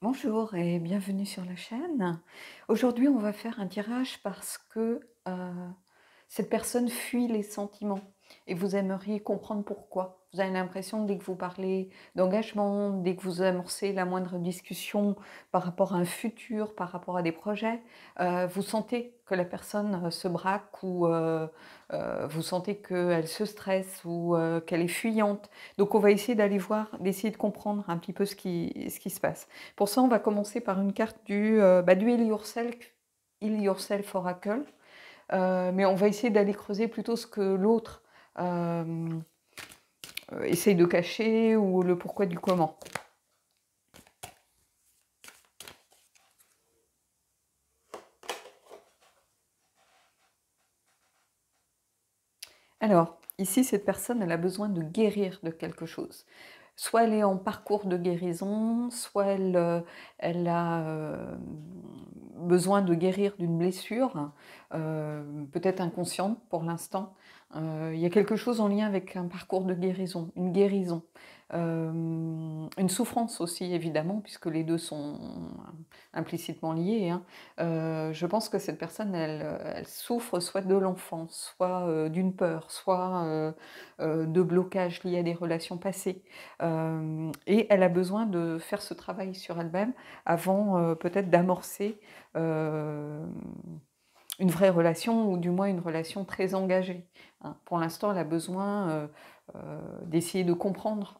Bonjour et bienvenue sur la chaîne. Aujourd'hui, on va faire un tirage parce que cette personne fuit les sentiments et vous aimeriez comprendre pourquoi. Vous avez l'impression, dès que vous parlez d'engagement, dès que vous amorcez la moindre discussion par rapport à un futur, par rapport à des projets, vous sentez que la personne se braque ou vous sentez qu'elle se stresse ou qu'elle est fuyante. Donc, on va essayer d'aller voir, d'essayer de comprendre un petit peu ce qui se passe. Pour ça, on va commencer par une carte du Heal Yourself Oracle, mais on va essayer d'aller creuser plutôt ce que l'autre euh, essaye de cacher ou le pourquoi du comment. Alors, ici, cette personne, elle a besoin de guérir de quelque chose. Soit elle est en parcours de guérison, soit elle a besoin de guérir d'une blessure, peut-être inconsciente pour l'instant. Il y a quelque chose en lien avec un parcours de guérison, une guérison. Une souffrance aussi, évidemment, puisque les deux sont implicitement liés, hein. Je pense que cette personne, elle souffre soit de l'enfance, soit d'une peur, soit de blocages liés à des relations passées. Et elle a besoin de faire ce travail sur elle-même avant peut-être d'amorcer euh, une vraie relation, ou du moins une relation très engagée, hein. Pour l'instant, elle a besoin d'essayer de comprendre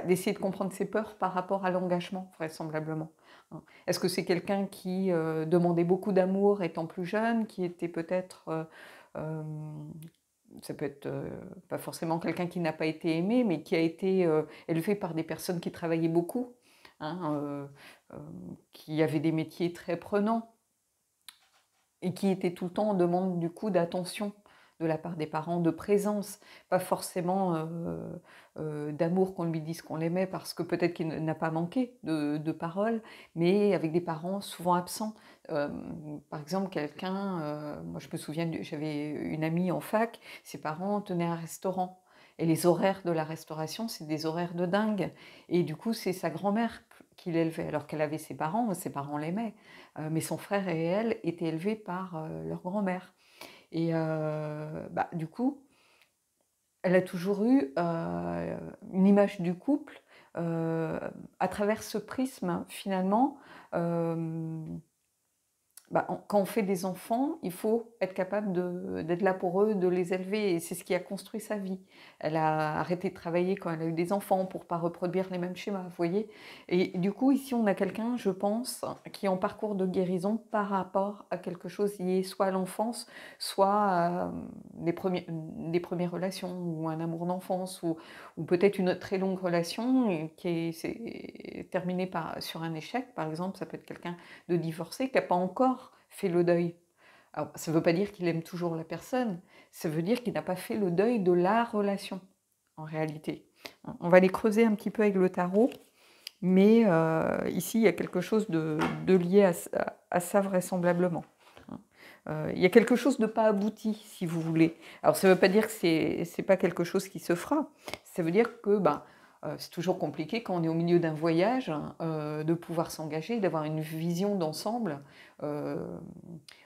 d'essayer de comprendre ses peurs par rapport à l'engagement, vraisemblablement, hein. Est-ce que c'est quelqu'un qui demandait beaucoup d'amour étant plus jeune, qui était peut-être... euh, ça peut être pas forcément quelqu'un qui n'a pas été aimé, mais qui a été élevé par des personnes qui travaillaient beaucoup, hein, euh, qui avaient des métiers très prenants, et qui était tout le temps en demande du coup d'attention de la part des parents, de présence, pas forcément d'amour, qu'on lui dise qu'on l'aimait, parce que peut-être qu'il n'a pas manqué de paroles, mais avec des parents souvent absents. Euh, Par exemple, quelqu'un, moi je me souviens, j'avais une amie en fac, ses parents tenaient un restaurant. Et les horaires de la restauration, c'est des horaires de dingue. Et du coup, c'est sa grand-mère qui l'élevait, alors qu'elle avait ses parents l'aimaient. Mais son frère et elle étaient élevés par leur grand-mère. Et du coup, elle a toujours eu une image du couple euh, à travers ce prisme, finalement. euh, Quand on fait des enfants, il faut être capable d'être là pour eux, de les élever, et c'est ce qui a construit sa vie. Elle a arrêté de travailler quand elle a eu des enfants pour pas reproduire les mêmes schémas, vous voyez. Et du coup, ici, on a quelqu'un, je pense, qui est en parcours de guérison par rapport à quelque chose lié soit à l'enfance, soit à des premières relations, ou un amour d'enfance, ou peut-être une très longue relation s'est terminée sur un échec, par exemple. Ça peut être quelqu'un de divorcer qui n'a pas encore fait le deuil. Alors, ça ne veut pas dire qu'il aime toujours la personne, ça veut dire qu'il n'a pas fait le deuil de la relation, en réalité. On va les creuser un petit peu avec le tarot, mais ici, il y a quelque chose de lié à ça vraisemblablement. Il y a quelque chose de pas abouti, si vous voulez. Alors, ça ne veut pas dire que c'est pas quelque chose qui se fera. Ça veut dire que c'est toujours compliqué quand on est au milieu d'un voyage, hein, de pouvoir s'engager, d'avoir une vision d'ensemble, euh,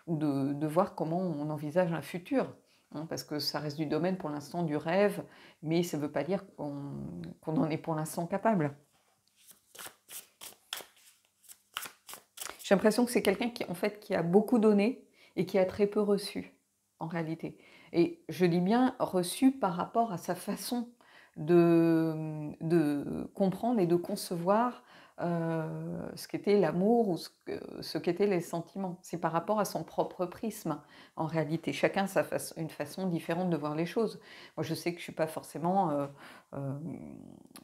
ou de voir comment on envisage un futur, hein, parce que ça reste du domaine pour l'instant du rêve, mais ça ne veut pas dire qu'on en est pour l'instant capable. J'ai l'impression que c'est quelqu'un qui, en fait, qui a beaucoup donné et qui a très peu reçu, en réalité. Et je dis bien reçu par rapport à sa façon de comprendre et de concevoir ce qu'était l'amour, ou ce qu'étaient les sentiments. C'est par rapport à son propre prisme, en réalité. Chacun a une façon différente de voir les choses. Moi, je sais que je ne suis pas forcément euh,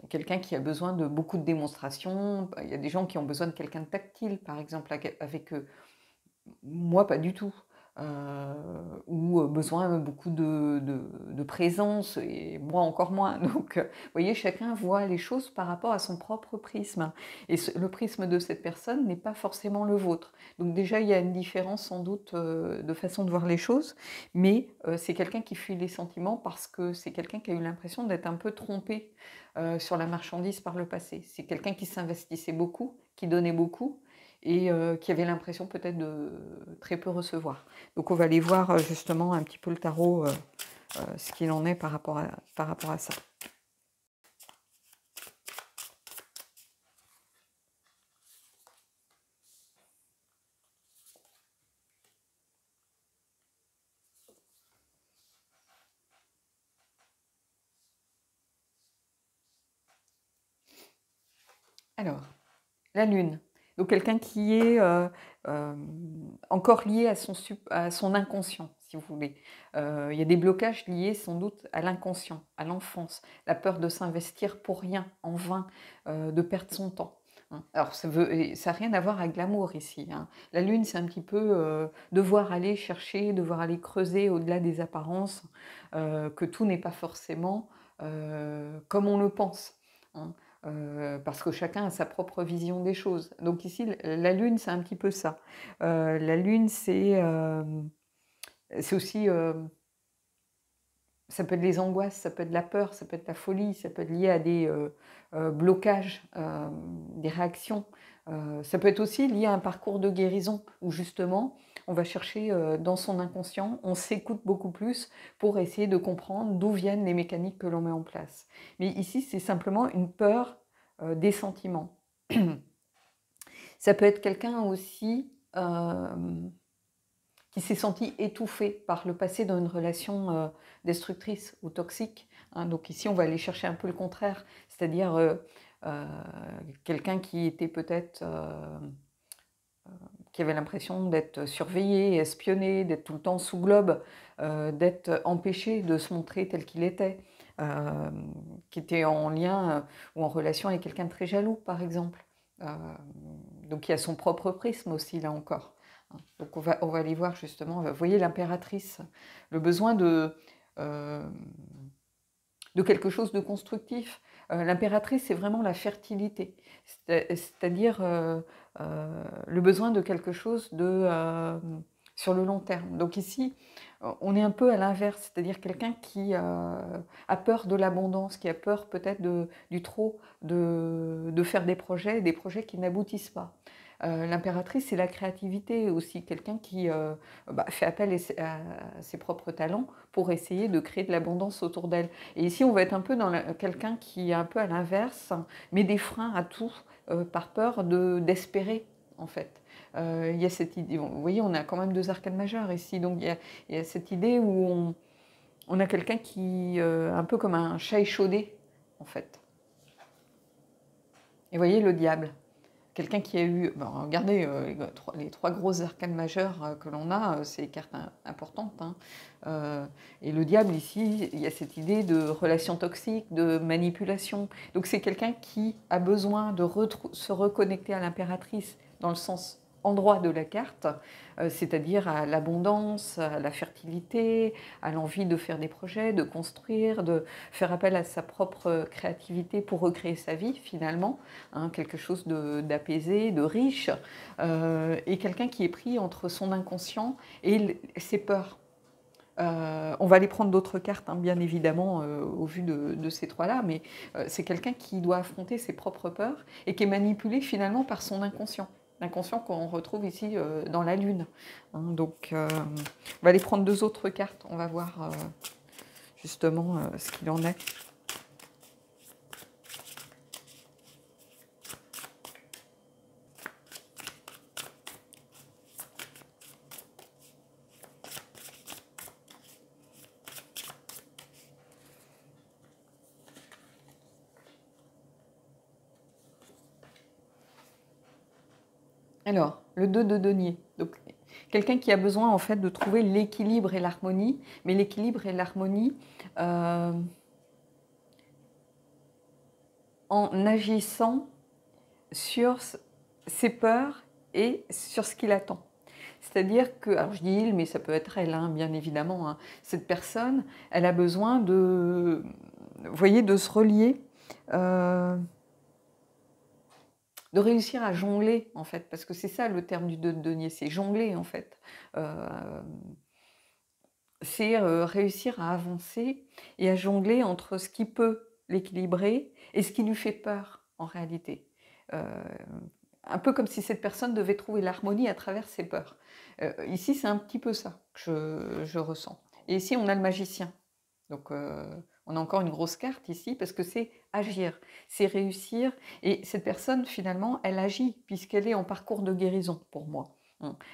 quelqu'un qui a besoin de beaucoup de démonstrations. Il y a des gens qui ont besoin de quelqu'un de tactile, par exemple, avec eux. Moi, pas du tout. Ou besoin beaucoup de présence, et moi encore moins. Donc, vous voyez, chacun voit les choses par rapport à son propre prisme. Et le prisme de cette personne n'est pas forcément le vôtre. Donc déjà, il y a une différence sans doute de façon de voir les choses, mais c'est quelqu'un qui fuit les sentiments parce que c'est quelqu'un qui a eu l'impression d'être un peu trompé sur la marchandise par le passé. C'est quelqu'un qui s'investissait beaucoup, qui donnait beaucoup et qui avait l'impression peut-être de très peu recevoir. Donc on va aller voir justement un petit peu le tarot, ce qu'il en est par rapport à ça. Alors, la Lune. Donc quelqu'un qui est encore lié à son inconscient, si vous voulez. Il y a des blocages liés sans doute à l'inconscient, à l'enfance, la peur de s'investir pour rien, en vain, de perdre son temps. Hein. Alors ça n'a rien à voir avec l'amour ici. Hein. La Lune, c'est un petit peu devoir aller chercher, devoir aller creuser au-delà des apparences, que tout n'est pas forcément comme on le pense. Hein. Parce que chacun a sa propre vision des choses. Donc ici, la Lune, c'est un petit peu ça. La Lune, c'est aussi, ça peut être les angoisses, ça peut être la peur, ça peut être la folie, ça peut être lié à des blocages, des réactions. Ça peut être aussi lié à un parcours de guérison, où justement, on va chercher dans son inconscient, on s'écoute beaucoup plus pour essayer de comprendre d'où viennent les mécaniques que l'on met en place. Mais ici, c'est simplement une peur des sentiments. Ça peut être quelqu'un aussi qui s'est senti étouffé par le passé dans une relation destructrice ou toxique. Hein. Donc ici, on va aller chercher un peu le contraire, c'est-à-dire quelqu'un qui était peut-être qui avait l'impression d'être surveillé, espionné, d'être tout le temps sous globe, d'être empêché de se montrer tel qu'il était, qui était en lien ou en relation avec quelqu'un de très jaloux, par exemple. Donc il y a son propre prisme aussi, là encore. Donc on va aller voir justement, vous voyez l'impératrice, le besoin de quelque chose de constructif. L'impératrice, c'est vraiment la fertilité, c'est-à-dire le besoin de quelque chose sur le long terme. Donc ici, on est un peu à l'inverse, c'est-à-dire quelqu'un qui a peur de l'abondance, qui a peur peut-être du trop, de faire des projets qui n'aboutissent pas. L'impératrice, c'est la créativité aussi, quelqu'un qui fait appel à ses propres talents pour essayer de créer de l'abondance autour d'elle. Et ici, on va être un peu dans quelqu'un qui est un peu à l'inverse, met des freins à tout par peur d'espérer, en fait. Il y a cette idée, vous voyez, on a quand même 2 arcanes majeures ici, donc il y a cette idée où on a quelqu'un qui, un peu comme un chat échaudé, en fait. Et vous voyez le diable. Quelqu'un qui a eu, regardez, les 3 grosses arcanes majeures que l'on a, c'est des cartes importantes. Hein. Et le diable ici, il y a cette idée de relation toxique, de manipulation. Donc c'est quelqu'un qui a besoin de se reconnecter à l'impératrice dans le sens endroit de la carte, c'est-à-dire à l'abondance, à la fertilité, à l'envie de faire des projets, de construire, de faire appel à sa propre créativité pour recréer sa vie finalement, hein, quelque chose d'apaisé, de riche, et quelqu'un qui est pris entre son inconscient et ses peurs. On va aller prendre d'autres cartes, hein, bien évidemment, au vu de ces 3-là, mais c'est quelqu'un qui doit affronter ses propres peurs et qui est manipulé finalement par son inconscient. L'inconscient qu'on retrouve ici dans la Lune. Hein, donc, on va aller prendre 2 autres cartes. On va voir justement ce qu'il en est. Alors, le 2 de denier. Donc, quelqu'un qui a besoin en fait de trouver l'équilibre et l'harmonie, mais l'équilibre et l'harmonie en agissant sur ses peurs et sur ce qu'il attend. C'est-à-dire que, alors je dis il, mais ça peut être elle, hein, bien évidemment, hein. Cette personne, elle a besoin vous voyez, de se relier, de réussir à jongler, en fait, parce que c'est ça le terme du 2 de denier, c'est jongler, en fait. C'est réussir à avancer et à jongler entre ce qui peut l'équilibrer et ce qui lui fait peur en réalité. Euh, un peu comme si cette personne devait trouver l'harmonie à travers ses peurs. Ici, c'est un petit peu ça que je ressens. Et ici, on a le magicien. Donc, on a encore une grosse carte ici parce que c'est agir, c'est réussir. Et cette personne, finalement, elle agit puisqu'elle est en parcours de guérison pour moi.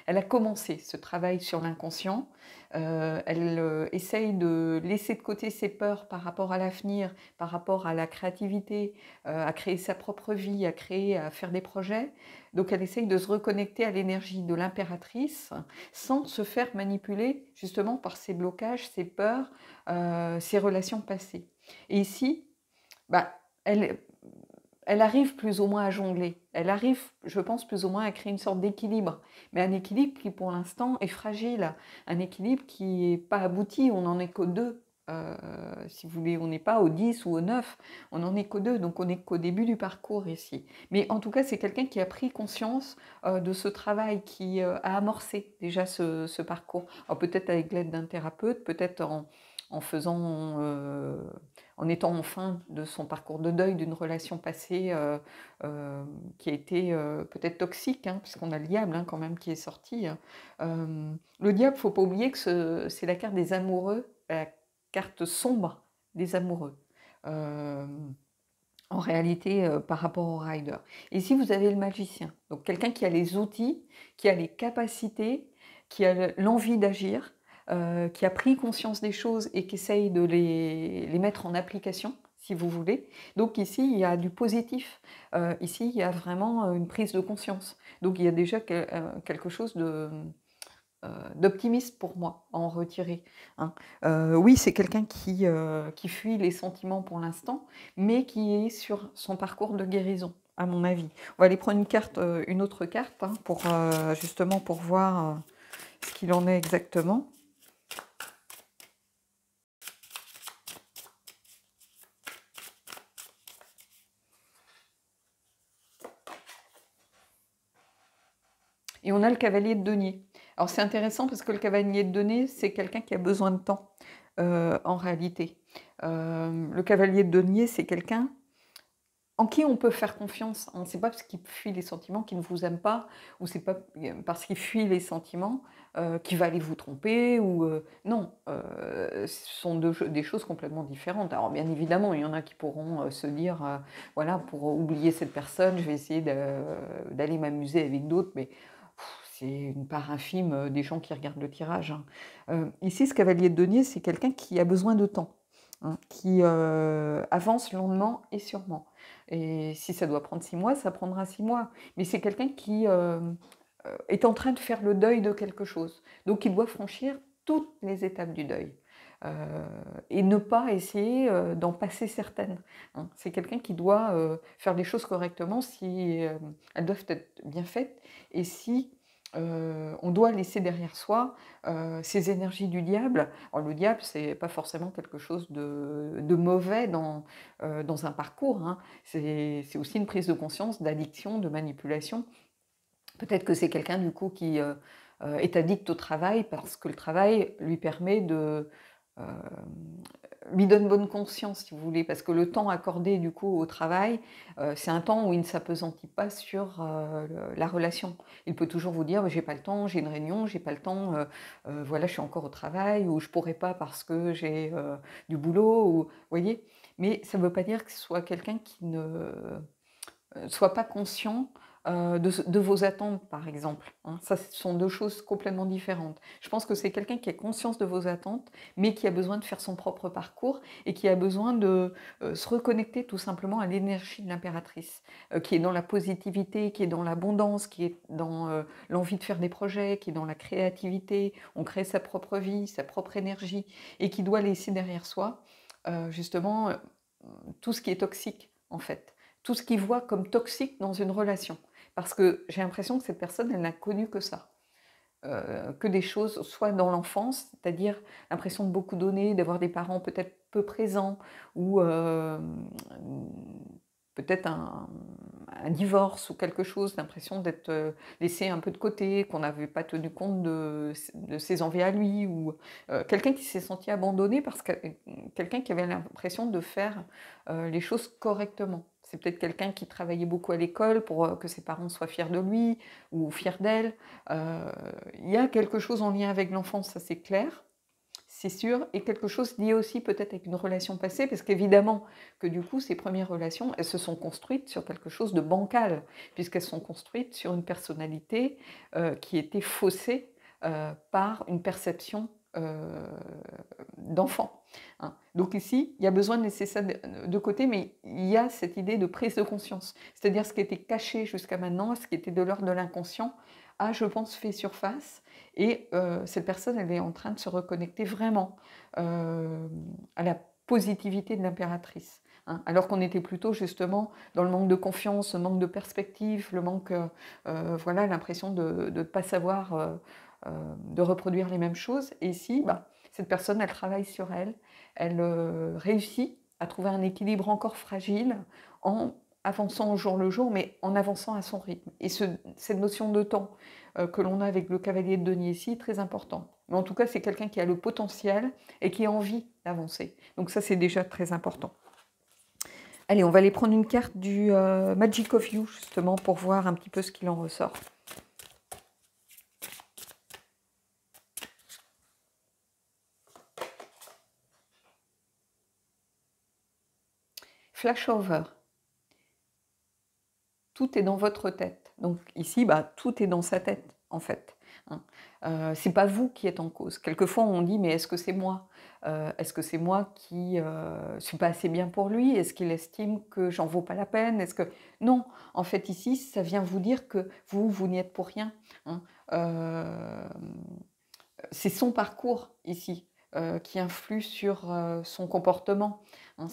Elle a commencé ce travail sur l'inconscient. Elle essaye de laisser de côté ses peurs par rapport à l'avenir, par rapport à la créativité, à créer sa propre vie, à créer, à faire des projets. Donc, elle essaye de se reconnecter à l'énergie de l'impératrice sans se faire manipuler justement par ses blocages, ses peurs, ses relations passées. Et ici, bah, elle arrive plus ou moins à jongler. Elle arrive, je pense, plus ou moins à créer une sorte d'équilibre. Mais un équilibre qui, pour l'instant, est fragile. Un équilibre qui n'est pas abouti. On n'en est qu'au 2. Si vous voulez, on n'est pas au 10 ou au 9. On n'en est qu'au 2. Donc, on n'est qu'au début du parcours ici. Mais en tout cas, c'est quelqu'un qui a pris conscience de ce travail, qui a amorcé déjà ce parcours. Alors, peut-être avec l'aide d'un thérapeute, peut-être en faisant... en étant en fin de son parcours de deuil d'une relation passée qui a été peut-être toxique, hein, puisqu'on a le diable quand même qui est sorti. Le diable, il ne faut pas oublier que c'est la carte des amoureux, la carte sombre des amoureux. En réalité, par rapport au rider. Ici, vous avez le magicien, donc quelqu'un qui a les outils, qui a les capacités, qui a l'envie d'agir, qui a pris conscience des choses et qui essaye de les mettre en application, si vous voulez. Donc ici, il y a du positif. Ici, il y a vraiment une prise de conscience. Donc il y a déjà quelque chose d'optimiste pour moi à en retirer. Hein. Oui, c'est quelqu'un qui fuit les sentiments pour l'instant, mais qui est sur son parcours de guérison, à mon avis. On va aller prendre une autre carte, hein, justement pour voir ce qu'il en est exactement. Et on a le cavalier de denier. Alors c'est intéressant parce que le cavalier de denier, c'est quelqu'un qui a besoin de temps, en réalité. Le cavalier de denier, c'est quelqu'un en qui on peut faire confiance. Hein. C'est pas parce qu'il fuit les sentiments qu'il ne vous aime pas, ou c'est pas parce qu'il fuit les sentiments qu'il va aller vous tromper, ou non, ce sont des choses complètement différentes. Alors bien évidemment, il y en a qui pourront se dire, voilà, pour oublier cette personne, je vais essayer d'aller m'amuser avec d'autres, mais c'est une part infime des gens qui regardent le tirage. Hein. Ici, ce cavalier de denier, c'est quelqu'un qui a besoin de temps, hein, qui avance lentement et sûrement. Et si ça doit prendre 6 mois, ça prendra 6 mois. Mais c'est quelqu'un qui est en train de faire le deuil de quelque chose. Donc il doit franchir toutes les étapes du deuil. Et ne pas essayer d'en passer certaines. Hein. C'est quelqu'un qui doit faire les choses correctement si elles doivent être bien faites et si on doit laisser derrière soi ces énergies du diable. Alors, le diable, c'est pas forcément quelque chose de mauvais dans un parcours. Hein. C'est aussi une prise de conscience d'addiction, de manipulation. Peut-être que c'est quelqu'un du coup qui est addict au travail parce que le travail lui permet lui donne bonne conscience, si vous voulez, parce que le temps accordé du coup au travail, c'est un temps où il ne s'appesantit pas sur la relation. Il peut toujours vous dire, j'ai pas le temps, j'ai une réunion, j'ai pas le temps, voilà, je suis encore au travail, ou je pourrais pas parce que j'ai du boulot, ou, vous voyez. Mais ça ne veut pas dire que ce soit quelqu'un qui ne soit pas conscient de vos attentes, par exemple. Hein. Ça, ce sont deux choses complètement différentes. Je pense que c'est quelqu'un qui a conscience de vos attentes, mais qui a besoin de faire son propre parcours et qui a besoin de se reconnecter tout simplement à l'énergie de l'impératrice, qui est dans la positivité, qui est dans l'abondance, qui est dans l'envie de faire des projets, qui est dans la créativité. On crée sa propre vie, sa propre énergie, et qui doit laisser derrière soi, justement, tout ce qui est toxique, en fait. Tout ce qu'il voit comme toxique dans une relation. Parce que j'ai l'impression que cette personne, elle n'a connu que ça. Que des choses, soit dans l'enfance, c'est-à-dire l'impression de beaucoup donner, d'avoir des parents peut-être peu présents, ou peut-être un divorce ou quelque chose, l'impression d'être laissé un peu de côté, qu'on n'avait pas tenu compte de ses envies à lui, ou quelqu'un qui s'est senti abandonné parce que quelqu'un qui avait l'impression de faire les choses correctement. C'est peut-être quelqu'un qui travaillait beaucoup à l'école pour que ses parents soient fiers de lui ou fiers d'elle. Il y a quelque chose en lien avec l'enfance, ça c'est clair. C'est sûr, et quelque chose lié aussi peut-être avec une relation passée, parce qu'évidemment que du coup, ces premières relations, elles se sont construites sur quelque chose de bancal, puisqu'elles sont construites sur une personnalité qui était faussée par une perception d'enfant. Hein. Donc ici, il y a besoin de laisser ça de côté, mais il y a cette idée de prise de conscience, c'est-à-dire ce qui était caché jusqu'à maintenant, ce qui était de l'ordre de l'inconscient, a, je pense, fait surface. Et cette personne, elle est en train de se reconnecter vraiment à la positivité de l'impératrice. Hein, alors qu'on était plutôt justement dans le manque de confiance, le manque de perspective, le manque, voilà, l'impression de ne pas savoir, de reproduire les mêmes choses. Et ici, bah, cette personne, elle travaille sur elle, elle réussit à trouver un équilibre encore fragile en avançant au jour le jour, mais en avançant à son rythme. Et cette notion de temps que l'on a avec le cavalier de denier ici, très important. Mais en tout cas, c'est quelqu'un qui a le potentiel et qui a envie d'avancer. Donc ça, c'est déjà très important. Allez, on va aller prendre une carte du Magic of You, justement, pour voir un petit peu ce qu'il en ressort. Flashover. Tout est dans votre tête. Donc ici, bah, tout est dans sa tête, en fait. Hein. C'est pas vous qui êtes en cause. Quelquefois, on dit, mais est-ce que c'est moi est-ce que c'est moi qui suis pas assez bien pour lui? Est-ce qu'il estime que j'en vaux pas la peine? Est-ce que... Non, en fait, ici, ça vient vous dire que vous n'y êtes pour rien. Hein. C'est son parcours, ici, qui influe sur son comportement. Hein,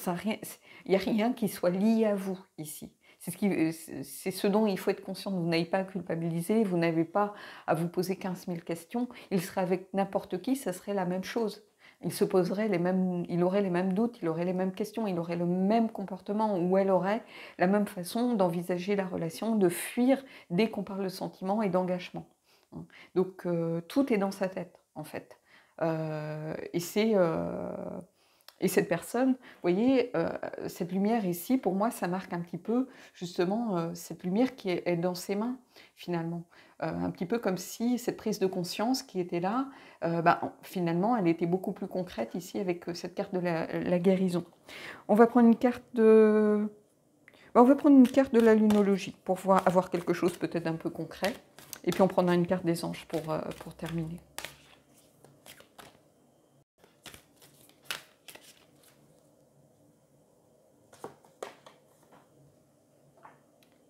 il n'y a rien qui soit lié à vous, ici. C'est ce dont il faut être conscient. Vous n'avez pas à culpabiliser, vous n'avez pas à vous poser 15 000 questions. Il serait avec n'importe qui, ça serait la même chose. Il se poserait il aurait les mêmes doutes, il aurait les mêmes questions, il aurait le même comportement, ou elle aurait la même façon d'envisager la relation, de fuir dès qu'on parle de sentiment et d'engagement. Donc tout est dans sa tête, en fait. Et cette personne, vous voyez, cette lumière ici, pour moi, ça marque un petit peu, justement, cette lumière qui est dans ses mains, finalement. Un petit peu comme si cette prise de conscience qui était là, finalement, elle était beaucoup plus concrète ici avec cette carte de la guérison. On va prendre une carte de... on va prendre une carte de la lunologie pour avoir quelque chose peut-être un peu concret. Et puis on prendra une carte des anges pour terminer.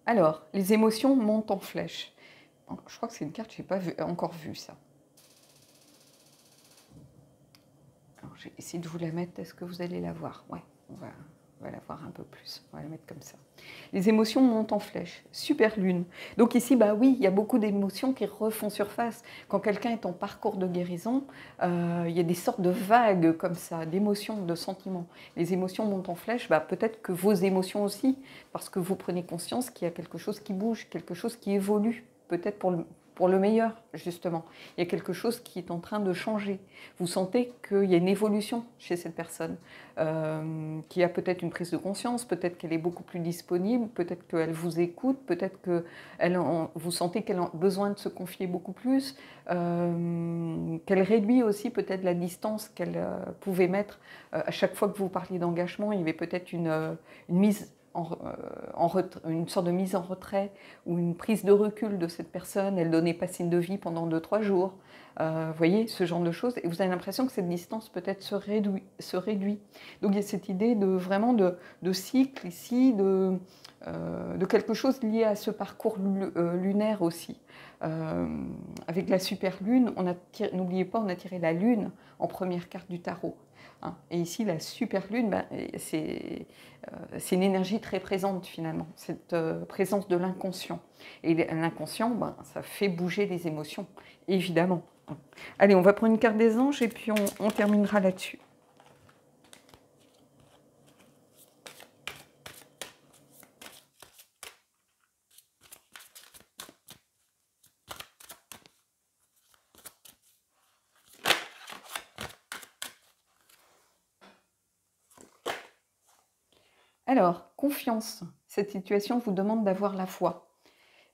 Alors, les émotions montent en flèche. Je crois que c'est une carte, je n'ai pas encore vu ça. Alors, j'ai essayé de vous la mettre, est-ce que vous allez la voir? Ouais, on va la voir un peu plus, on va la mettre comme ça. Les émotions montent en flèche, super lune. Donc ici, bah oui, il y a beaucoup d'émotions qui refont surface. Quand quelqu'un est en parcours de guérison, il y a des sortes de vagues comme ça, d'émotions, de sentiments. Les émotions montent en flèche, bah, peut-être que vos émotions aussi, parce que vous prenez conscience qu'il y a quelque chose qui bouge, quelque chose qui évolue, peut-être pour le meilleur, justement. Il y a quelque chose qui est en train de changer. Vous sentez qu'il y a une évolution chez cette personne, qui a peut-être une prise de conscience, peut-être qu'elle est beaucoup plus disponible, peut-être qu'elle vous écoute, peut-être que vous sentez qu'elle a besoin de se confier beaucoup plus, qu'elle réduit aussi peut-être la distance qu'elle pouvait mettre. À chaque fois que vous parliez d'engagement, il y avait peut-être une mise une sorte de mise en retrait ou une prise de recul de cette personne, elle donnait pas signe de vie pendant 2-3 jours, vous voyez, ce genre de choses, et vous avez l'impression que cette distance peut-être se réduit. Donc il y a cette idée vraiment de cycle ici, de quelque chose lié à ce parcours lunaire aussi. Avec la super lune, n'oubliez pas, on a tiré la lune en première carte du tarot. Hein. Et ici, la super lune, ben, c'est une énergie très présente finalement, cette présence de l'inconscient. Et l'inconscient, ben, ça fait bouger les émotions, évidemment. Allez, on va prendre une carte des anges et puis on terminera là-dessus. Alors, confiance. Cette situation vous demande d'avoir la foi.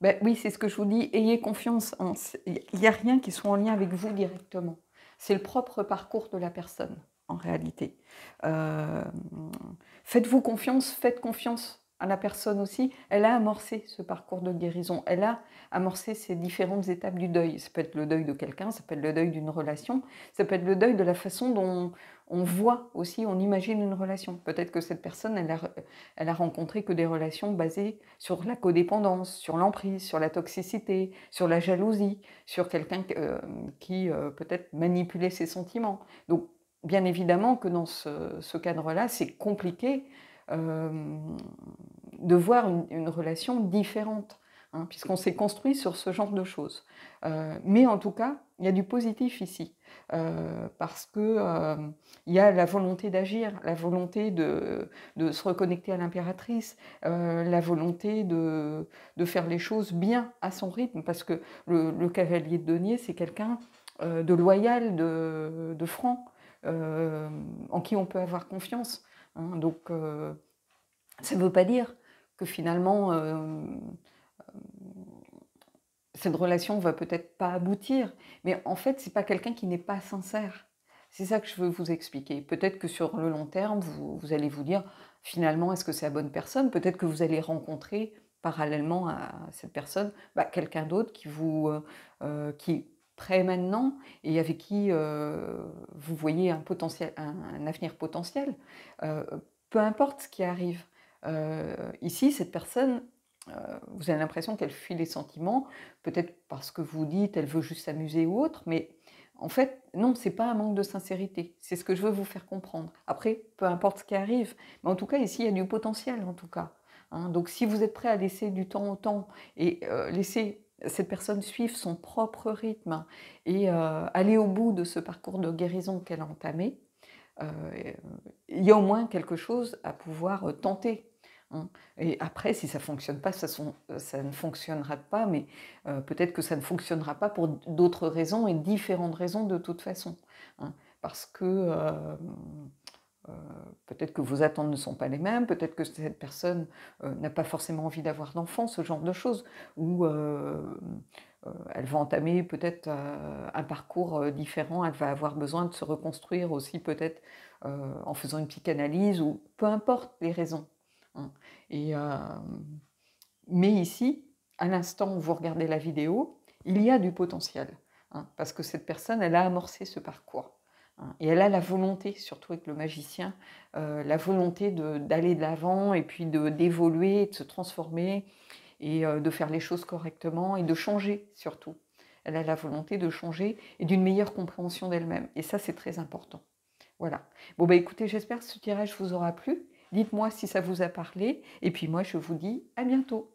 Ben oui, c'est ce que je vous dis, ayez confiance. Il n'y a rien qui soit en lien avec vous directement. C'est le propre parcours de la personne, en réalité. Euh, Faites-vous confiance, faites confiance à la personne aussi. Elle a amorcé ce parcours de guérison. Elle a amorcé ces différentes étapes du deuil. Ça peut être le deuil de quelqu'un, ça peut être le deuil d'une relation, ça peut être le deuil de la façon dont on voit aussi, on imagine une relation. Peut-être que cette personne, elle a rencontré que des relations basées sur la codépendance, sur l'emprise, sur la toxicité, sur la jalousie, sur quelqu'un qui peut-être manipulait ses sentiments. Donc, bien évidemment que dans ce cadre-là, c'est compliqué euh, de voir une relation différente, hein, puisqu'on s'est construit sur ce genre de choses. Mais en tout cas, il y a du positif ici, parce que il y a la volonté d'agir, la volonté de se reconnecter à l'impératrice, la volonté de faire les choses bien à son rythme, parce que le cavalier de denier, c'est quelqu'un de loyal, de franc, en qui on peut avoir confiance, hein. Donc, ça ne veut pas dire que finalement, cette relation va peut-être pas aboutir, mais en fait, c'est pas quelqu'un qui n'est pas sincère. C'est ça que je veux vous expliquer. Peut-être que sur le long terme, vous allez vous dire, finalement, est-ce que c'est la bonne personne? Peut-être que vous allez rencontrer, parallèlement à cette personne, quelqu'un d'autre qui est prêt maintenant et avec qui vous voyez un potentiel, un avenir potentiel. Euh, Peu importe ce qui arrive. Ici, cette personne, vous avez l'impression qu'elle fuit les sentiments, peut-être parce que vous dites elle veut juste s'amuser ou autre, mais en fait, non, c'est pas un manque de sincérité. C'est ce que je veux vous faire comprendre. Après, peu importe ce qui arrive, mais en tout cas, ici, il y a du potentiel, en tout cas, hein. Donc, si vous êtes prêt à laisser du temps au temps et laisser cette personne suivre son propre rythme et aller au bout de ce parcours de guérison qu'elle a entamé, euh, il y a au moins quelque chose à pouvoir tenter, hein. Et après, si ça ne fonctionne pas, ça ne fonctionnera pas, mais peut-être que ça ne fonctionnera pas pour d'autres raisons et différentes raisons de toute façon, hein. Parce que euh, peut-être que vos attentes ne sont pas les mêmes, peut-être que cette personne n'a pas forcément envie d'avoir d'enfants, ce genre de choses, ou elle va entamer peut-être un parcours différent, elle va avoir besoin de se reconstruire aussi peut-être en faisant une psychanalyse, ou peu importe les raisons, hein. Et, mais ici, à l'instant où vous regardez la vidéo, il y a du potentiel, hein, parce que cette personne, elle a amorcé ce parcours, hein, et elle a la volonté, surtout avec le magicien, la volonté d'aller de l'avant et puis d'évoluer, de se transformer et de faire les choses correctement et de changer surtout. Elle a la volonté de changer et d'une meilleure compréhension d'elle-même. Et ça, c'est très important. Voilà. Bon, écoutez, j'espère que ce tirage vous aura plu. Dites-moi si ça vous a parlé. Et puis moi, je vous dis à bientôt.